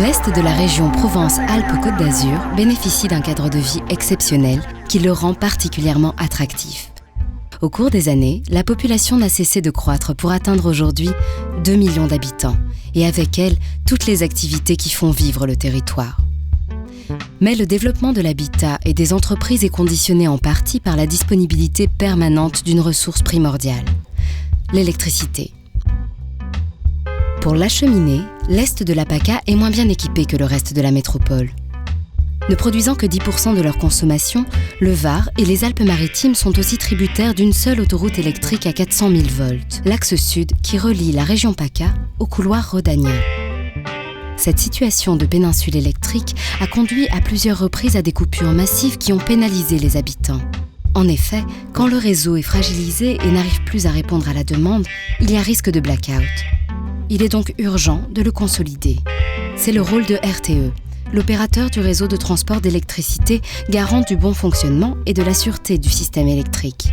L'Est de la région Provence-Alpes-Côte d'Azur bénéficie d'un cadre de vie exceptionnel qui le rend particulièrement attractif. Au cours des années, la population n'a cessé de croître pour atteindre aujourd'hui 2 millions d'habitants, et avec elle, toutes les activités qui font vivre le territoire. Mais le développement de l'habitat et des entreprises est conditionné en partie par la disponibilité permanente d'une ressource primordiale, l'électricité. Pour l'acheminer, l'Est de la PACA est moins bien équipé que le reste de la métropole. Ne produisant que 10% de leur consommation, le Var et les Alpes-Maritimes sont aussi tributaires d'une seule autoroute électrique à 400 000 volts, l'axe sud qui relie la région PACA au couloir rhodanien. Cette situation de péninsule électrique a conduit à plusieurs reprises à des coupures massives qui ont pénalisé les habitants. En effet, quand le réseau est fragilisé et n'arrive plus à répondre à la demande, il y a risque de blackout. Il est donc urgent de le consolider. C'est le rôle de RTE, l'opérateur du réseau de transport d'électricité, garant du bon fonctionnement et de la sûreté du système électrique.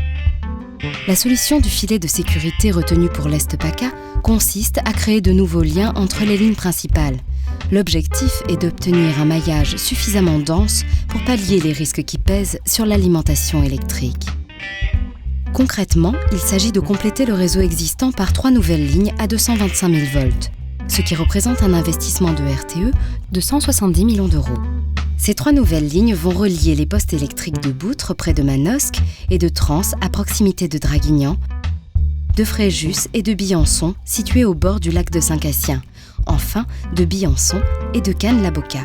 La solution du filet de sécurité retenu pour l'Est PACA consiste à créer de nouveaux liens entre les lignes principales. L'objectif est d'obtenir un maillage suffisamment dense pour pallier les risques qui pèsent sur l'alimentation électrique. Concrètement, il s'agit de compléter le réseau existant par 3 nouvelles lignes à 225 000 volts, ce qui représente un investissement de RTE de 170 millions d'euros. Ces 3 nouvelles lignes vont relier les postes électriques de Boutre près de Manosque et de Trans à proximité de Draguignan, de Fréjus et de Billançon situés au bord du lac de Saint-Cassien, enfin de Billançon et de Cannes-la-Boca.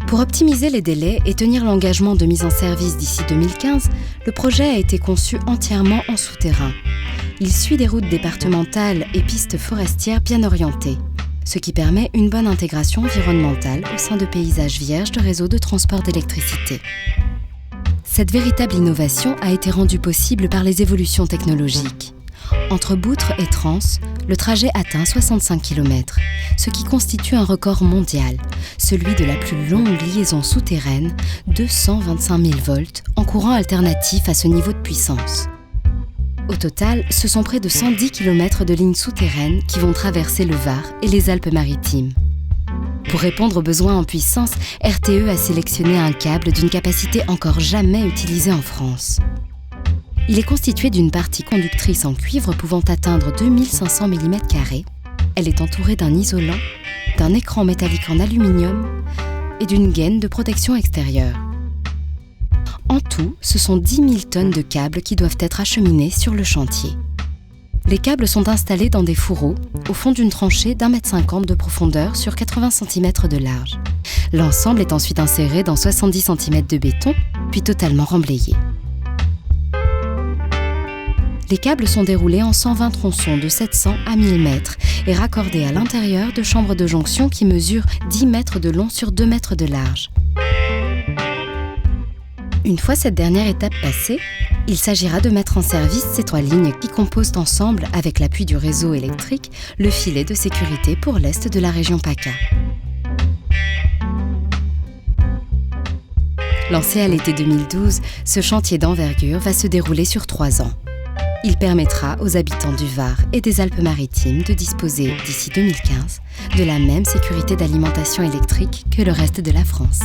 Pour optimiser les délais et tenir l'engagement de mise en service d'ici 2015, le projet a été conçu entièrement en souterrain. Il suit des routes départementales et pistes forestières bien orientées, ce qui permet une bonne intégration environnementale au sein de paysages vierges de réseaux de transport d'électricité. Cette véritable innovation a été rendue possible par les évolutions technologiques. Entre Boutre et Trans, le trajet atteint 65 km, ce qui constitue un record mondial, celui de la plus longue liaison souterraine, 225 000 volts, en courant alternatif à ce niveau de puissance. Au total, ce sont près de 110 km de lignes souterraines qui vont traverser le Var et les Alpes-Maritimes. Pour répondre aux besoins en puissance, RTE a sélectionné un câble d'une capacité encore jamais utilisée en France. Il est constitué d'une partie conductrice en cuivre pouvant atteindre 2500 mm². Elle est entourée d'un isolant, d'un écran métallique en aluminium et d'une gaine de protection extérieure. En tout, ce sont 10 000 tonnes de câbles qui doivent être acheminés sur le chantier. Les câbles sont installés dans des fourreaux au fond d'une tranchée d'1,50 m de profondeur sur 80 cm de large. L'ensemble est ensuite inséré dans 70 cm de béton, puis totalement remblayé. Les câbles sont déroulés en 120 tronçons de 700 à 1000 mètres et raccordés à l'intérieur de chambres de jonction qui mesurent 10 mètres de long sur 2 mètres de large. Une fois cette dernière étape passée, il s'agira de mettre en service ces 3 lignes qui composent ensemble, avec l'appui du réseau électrique, le filet de sécurité pour l'Est de la région PACA. Lancé à l'été 2012, ce chantier d'envergure va se dérouler sur 3 ans. Il permettra aux habitants du Var et des Alpes-Maritimes de disposer, d'ici 2015, de la même sécurité d'alimentation électrique que le reste de la France.